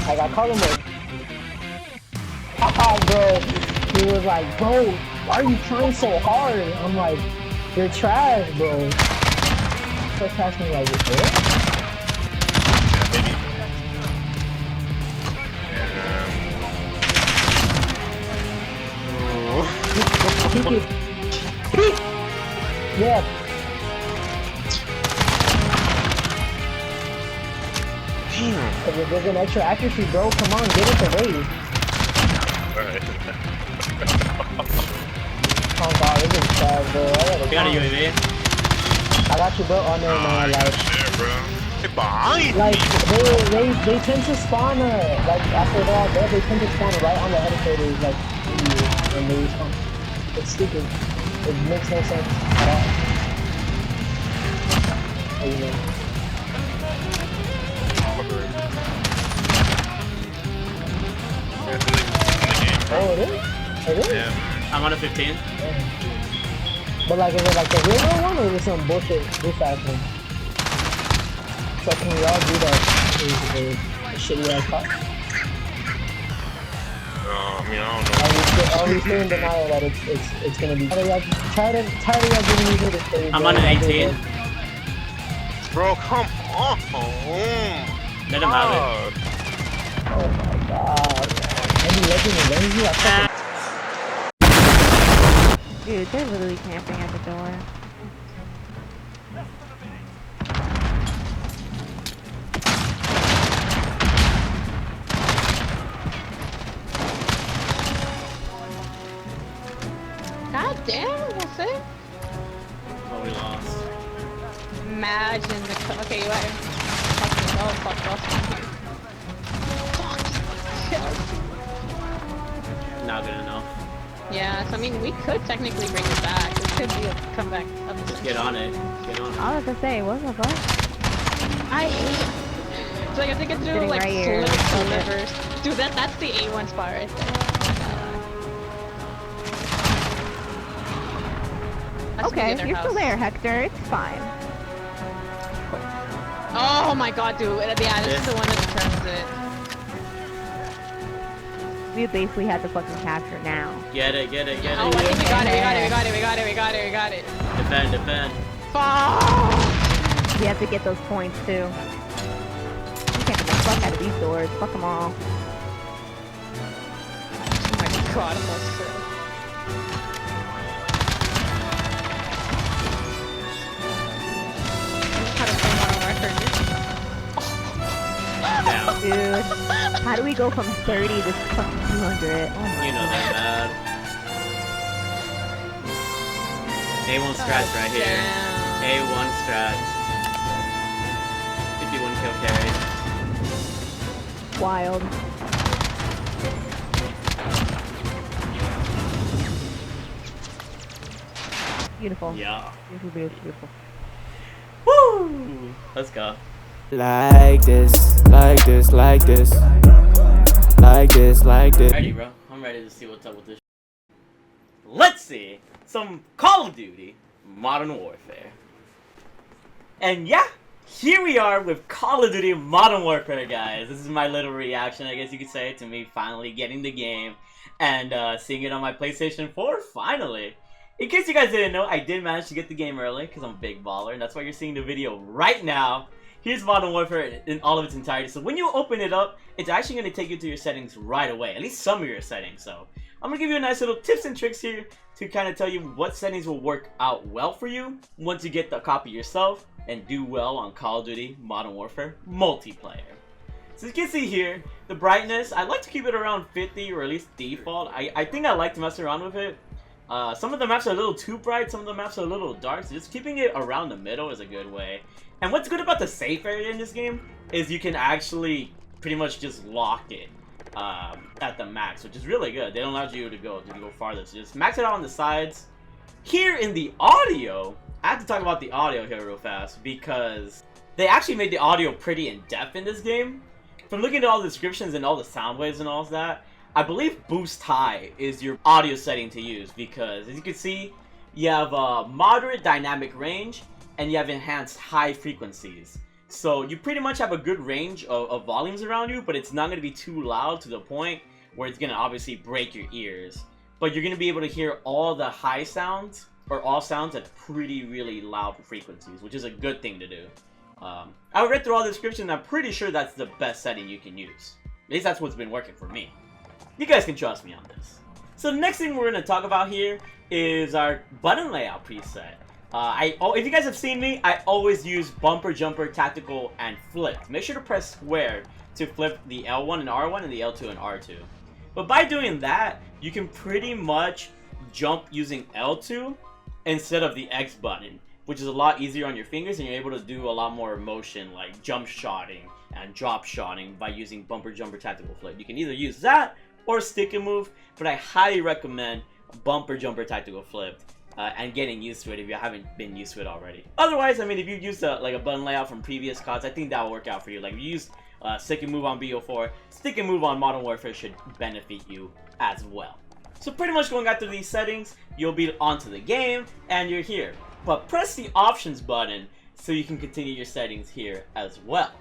Like I called him a bro. He was like, bro, why are you trying so hard? I'm like, you're trash, bro. So trash me like, what? Yeah. If there's an extra accuracy, bro, come on, get it the way. Alright. Oh god, this is bad, bro. You got a UAV? I got you, bro. Oh no, no, like, Shit, bro. Hey, behind like me. they tend to spawn like after that, they tend to spawn right on the helicopters, like when they respawn. It's stupid. It makes no sense at all. Oh, you know. Oh, it is? It is? Yeah. I'm on a 15. Yeah. But like, is it like the real one or is it some bullshit this ass one? So can we all do that? The shitty ass pop? I mean, I don't know. Are we still in denial that it's gonna be? Tired of y'all giving me this thing. I'm on an 18. Bro, come on. Let him have it. Oh my god. Maybe Legend avenge you? I fucking... Dude, they're literally camping at the door. God damn, that's it? Oh, we lost. Imagine the okay, you are fucking oh fuck else fuck. Not good enough. Yeah, so I mean we could technically bring it back. It could be a comeback of the Just get on it. Get on it. I was gonna say, what the fuck? I hate it's like I think it's through Sitting like right here. slivers. Dude, that's the A1 spot right there. That's Okay, their you're house. still there, Hector. It's fine. Oh my god, dude. Yeah, this is the one that determines it. We basically had to fucking capture now. Get it, get it, get it. Oh, I think we got it. Defend, defend. Fuck! We have to get those points too. We can't get the fuck out of these doors. Fuck them all. Oh my god, that's true. Down. Dude, how do we go from 30 to fucking 200? Oh my You know god. they're bad. A1 strats right here. A1 strats. 51 kill carry. Wild. Beautiful. Yeah. Beautiful, beautiful, beautiful. Woo! Let's go. Like this, like this, like this, like this, like this. Ready, bro. I'm ready to see what's up with this. Let's see some Call of Duty Modern Warfare. And yeah, here we are with Call of Duty Modern Warfare, guys. This is my little reaction, I guess you could say, to me finally getting the game and seeing it on my PlayStation 4, finally. In case you guys didn't know, I did manage to get the game early because I'm a big baller, and that's why you're seeing the video right now. Here's Modern Warfare in all of its entirety. So when you open it up, it's actually going to take you to your settings right away. At least some of your settings. So I'm going to give you a nice little tips and tricks here to kind of tell you what settings will work out well for you once you get the copy yourself and do well on Call of Duty Modern Warfare multiplayer. So you can see here, the brightness, I like to keep it around 50 or at least default. I think I like to mess around with it. Some of the maps are a little too bright, some of the maps are a little dark, so just keeping it around the middle is a good way. And what's good about the safe area in this game is you can actually pretty much just lock it at the max, which is really good. They don't allow you to go farther, so just max it out on the sides. Here in the audio, I have to talk about the audio here real fast because they actually made the audio pretty in-depth in this game. From looking at all the descriptions and all the sound waves and all of that, I believe Boost High is your audio setting to use because, as you can see, you have a moderate dynamic range and you have enhanced high frequencies. So you pretty much have a good range of volumes around you, but it's not going to be too loud to the point where it's going to obviously break your ears. But you're going to be able to hear all the high sounds, or all sounds at pretty really loud frequencies, which is a good thing to do. I read through all the descriptions, and I'm pretty sure that's the best setting you can use. At least that's what's been working for me. You guys can trust me on this. So the next thing we're going to talk about here is our button layout preset. If you guys have seen me, I always use bumper, jumper, tactical, and flip. Make sure to press square to flip the L1 and R1 and the L2 and R2. But by doing that, you can pretty much jump using L2 instead of the X button, which is a lot easier on your fingers, and you're able to do a lot more motion like jump shotting and drop shotting by using bumper, jumper, tactical, flip. You can either use that or stick and move, but I highly recommend bumper, jumper, tactical, flip. And getting used to it if you haven't been used to it already. Otherwise, I mean, if you used like a button layout from previous CODs, I think that will work out for you. Like, if you used stick and move on BO4, stick and move on Modern Warfare should benefit you as well. So pretty much going after these settings, you'll be onto the game, and you're here. But press the options button so you can continue your settings here as well.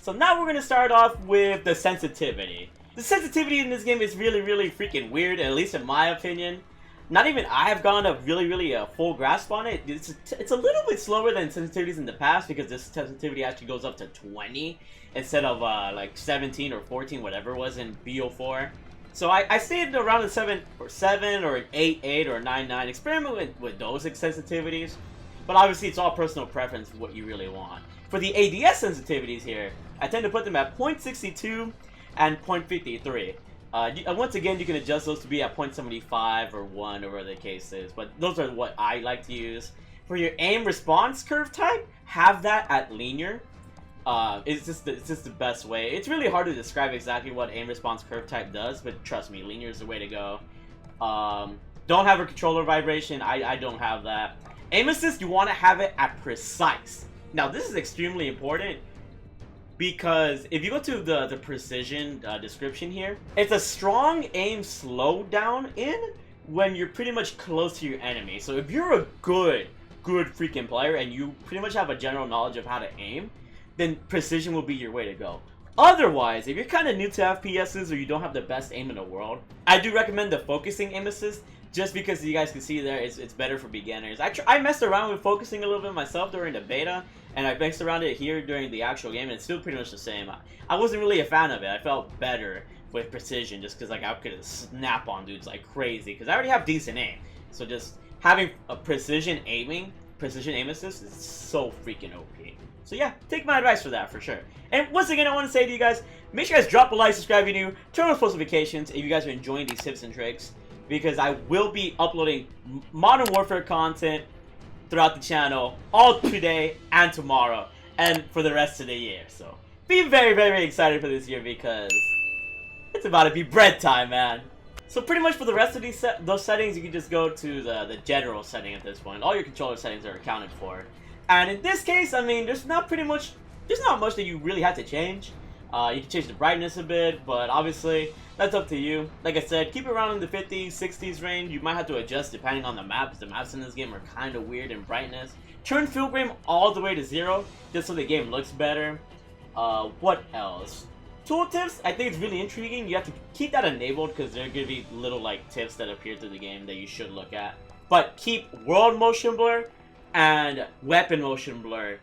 So now we're going to start off with the sensitivity. The sensitivity in this game is really, really freaking weird, at least in my opinion. Not even I have gone a really full grasp on it. It's a little bit slower than sensitivities in the past, because this sensitivity actually goes up to 20 instead of like 17 or 14, whatever it was in BO4. So I stayed around a 7 or an 8 or a 9. Experiment with those sensitivities, but obviously it's all personal preference what you really want. For the ADS sensitivities here, I tend to put them at 0.62 and 0.53. Once again, you can adjust those to be at 0.75 or 1 or whatever the case is, but those are what I like to use. For your aim response curve type, have that at linear. It's just the best way. It's really hard to describe exactly what aim response curve type does, but trust me, linear is the way to go. Don't have a controller vibration. I don't have that. Aim assist, you want to have it at precise. Now, this is extremely important, because if you go to the precision description here, it's a strong aim slowdown in when you're pretty much close to your enemy. So if you're a good freaking player and you pretty much have a general knowledge of how to aim, then precision will be your way to go. Otherwise, if you're kind of new to FPSs or you don't have the best aim in the world, I do recommend the focusing aim assist, just because you guys can see there, it's better for beginners. I messed around with focusing a little bit myself during the beta, and I messed around it here during the actual game, and it's still pretty much the same. I wasn't really a fan of it. I felt better with precision, just because like I could snap on dudes like crazy, because I already have decent aim. So just having a precision aim assist is so freaking OP. So yeah, take my advice for that for sure. And once again, I want to say to you guys, make sure you guys drop a like, subscribe if you're new, turn on post notifications if you guys are enjoying these tips and tricks, because I will be uploading Modern Warfare content throughout the channel all today and tomorrow and for the rest of the year. So be very, very excited for this year, because it's about to be bread time, man. So pretty much for the rest of those settings, you can just go to the general setting at this point. All your controller settings are accounted for. And in this case, I mean, there's not much that you really have to change. You can change the brightness a bit, but obviously that's up to you. Like I said, keep it around in the 50s, 60s range. You might have to adjust depending on the maps. The maps in this game are kind of weird in brightness. Turn field frame all the way to 0, just so the game looks better. What else? Tooltips, I think it's really intriguing. You have to keep that enabled, because there are going to be little like tips that appear through the game that you should look at. But keep world motion blur and weapon motion blur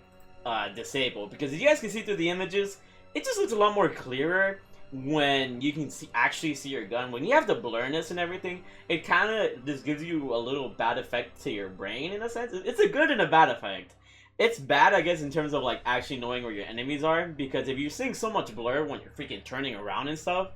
disabled, because as you guys can see through the images, it just looks a lot more clearer when you can actually see your gun. When you have the blurriness and everything, it kind of just gives you a little bad effect to your brain in a sense. It's a good and a bad effect. It's bad, I guess, in terms of like actually knowing where your enemies are, because if you're seeing so much blur when you're freaking turning around and stuff,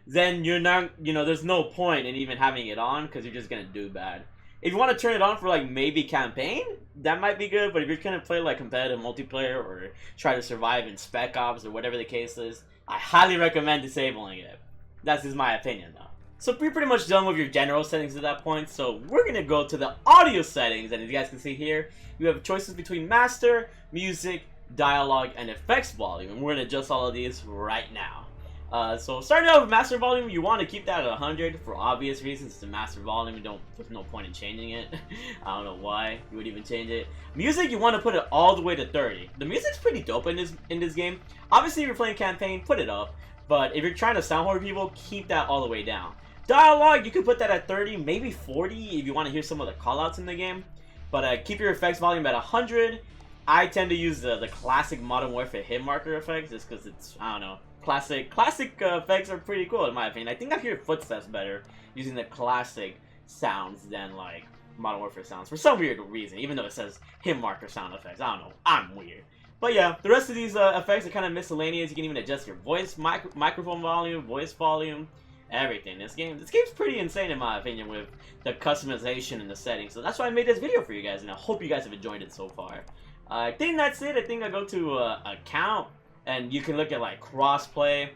then you're not, there's no point in even having it on, because you're just gonna do bad. If you want to turn it on for like maybe campaign, that might be good, but if you're gonna play like competitive multiplayer or try to survive in Spec Ops or whatever the case is, I highly recommend disabling it. That's just my opinion though. So we're pretty much done with your general settings at that point, so we're gonna go to the audio settings, and as you guys can see here, you have choices between master, music, dialogue, and effects volume, and we're gonna adjust all of these right now. So starting out with master volume, you want to keep that at 100 for obvious reasons. It's a master volume, there's no point in changing it. I don't know why you would even change it. Music, you want to put it all the way to 30. The music's pretty dope in this game. Obviously, if you're playing campaign, put it up. But if you're trying to soundboard people, keep that all the way down. Dialogue, you could put that at 30, maybe 40 if you want to hear some of the callouts in the game. But keep your effects volume at 100. I tend to use the classic Modern Warfare hit marker effects just because it's, I don't know, classic effects are pretty cool in my opinion. I think I hear footsteps better using the classic sounds than like Modern Warfare sounds for some weird reason, even though it says hit marker sound effects. I don't know, I'm weird. But yeah, the rest of these effects are kind of miscellaneous. You can even adjust your voice microphone volume, voice volume, everything. This game's pretty insane in my opinion with the customization and the settings. So that's why I made this video for you guys, and I hope you guys have enjoyed it so far. I think that's it. I think I go to account, and you can look at like crossplay,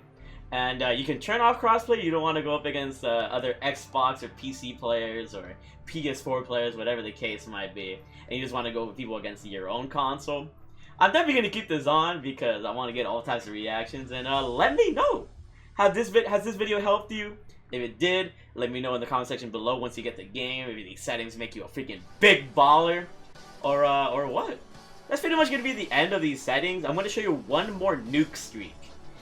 and you can turn off crossplay. You don't want to go up against other Xbox or PC players or PS4 players, whatever the case might be, and you just want to go with people against your own console. I'm definitely gonna keep this on because I want to get all types of reactions, and let me know. Has this video helped you? If it did, let me know in the comment section below once you get the game. Maybe these settings make you a freaking big baller, or what? That's pretty much gonna be the end of these settings. I'm gonna show you one more nuke streak.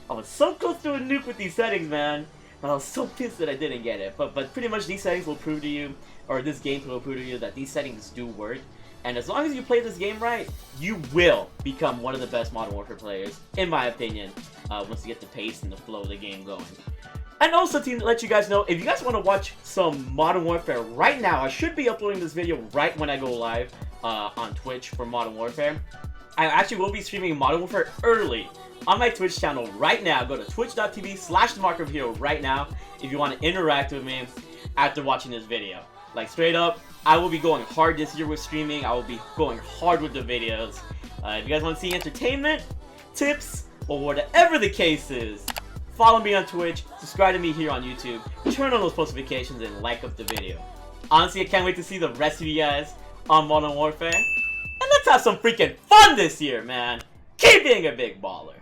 I was so close to a nuke with these settings, man, but I was so pissed that I didn't get it. But pretty much these settings will prove to you, or this gameplay will prove to you that these settings do work. And as long as you play this game right, you will become one of the best Modern Warfare players, in my opinion, once you get the pace and the flow of the game going. And also to let you guys know, if you guys want to watch some Modern Warfare right now, I should be uploading this video right when I go live on Twitch for Modern Warfare. I actually will be streaming Modern Warfare early on my Twitch channel right now. Go to twitch.tv/TheMarkOfAHero right now if you want to interact with me after watching this video. Like straight up, I will be going hard this year with streaming. I will be going hard with the videos. If you guys want to see entertainment, tips, or whatever the case is, follow me on Twitch, subscribe to me here on YouTube, turn on those post notifications, and like up the video. Honestly, I can't wait to see the rest of you guys on Modern Warfare. And let's have some freaking fun this year, man. Keep being a big baller.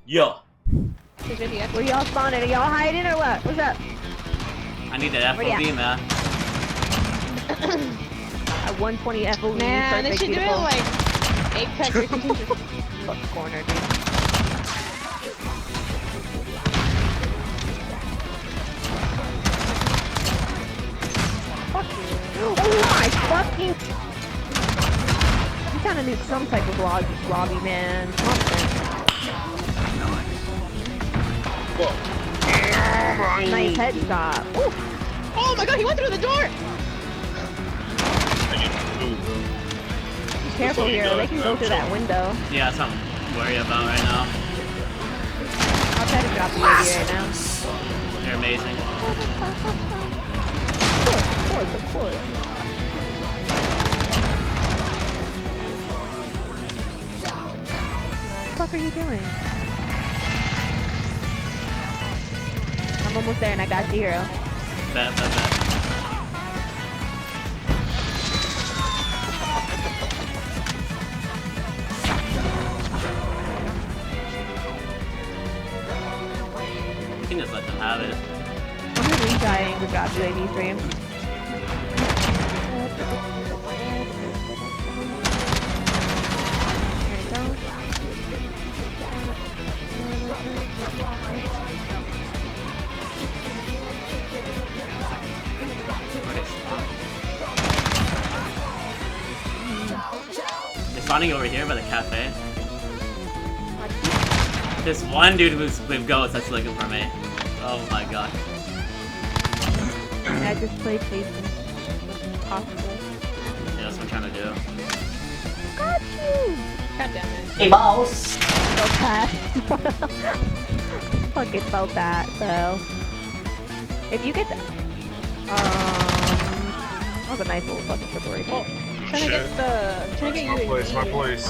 Yo. Where y'all spawning? Are y'all hiding or what? What's up? I need that FOV, man. At 120 FOV. Man, they should do it like Apex or fuck corner, dude. Fuck you. Oh my fucking. You kind of need some type of lobby, man. Something. Nice headshot. Ooh. Oh my god, he went through the door! Be careful here, they can go through that window. Yeah, that's something to worry about right now. I'll try to drop the UAV right now. You're amazing. Of course. What the fuck are you doing? I'm almost there and I got you, hero. Bet. You can just let them have it. I'm gonna retrying to drop UAV stream. Here it goes. They're spawning over here by the cafe. This one dude who's with ghosts that's looking for me. Oh my god. I just played safe as possible. Yeah, that's what I'm trying to do. Got you! God damn it. Hey, boss! Felt that. Fucking felt that, so. If you get the. That was a nice little fucking situation. Oh, trying to get you. My place.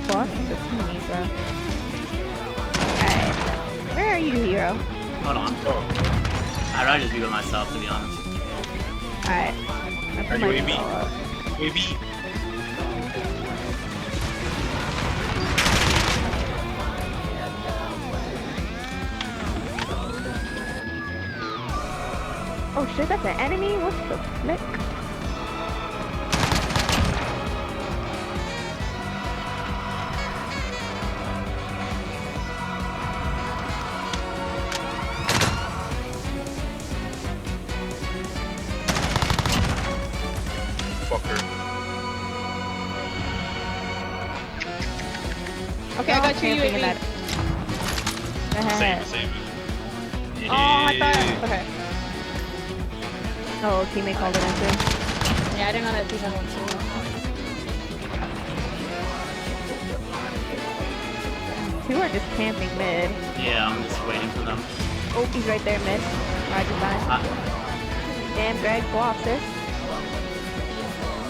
Fuck, that's me, bro. Alright. Where are you, hero? Hold on. I'd rather just be with myself, to be honest. Alright. I put my UAV? control up. UAV. Oh shit, that's an enemy? What the flick? Fucker. Okay, I got you, Camping in that. UAV. Save it, save it. Oh, I thought. Okay. Oh, teammate called it in too. Yeah, I didn't know that team had one too. Two are just camping mid. Yeah, I'm just waiting for them. Oh, he's right there mid. Right behind. Damn, Greg, go off, sis.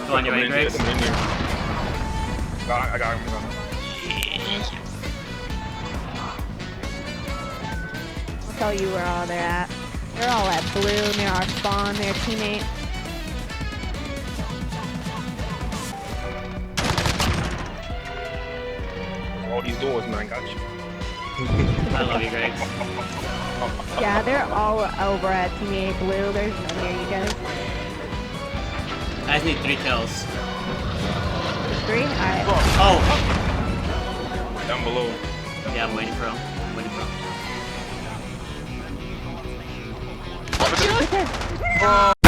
Go on your way, Grace. I got him. I'll tell you where all they're at. They're all at blue near our spawn, their teammate. All these doors, man, got you. I love you, Greg. Yeah, they're all over at teammate blue. There's none near you guys. I just need 3 kills. Just 3? Alright. Oh! Down below. Yeah, I'm waiting for him. I'm waiting for him. Right there.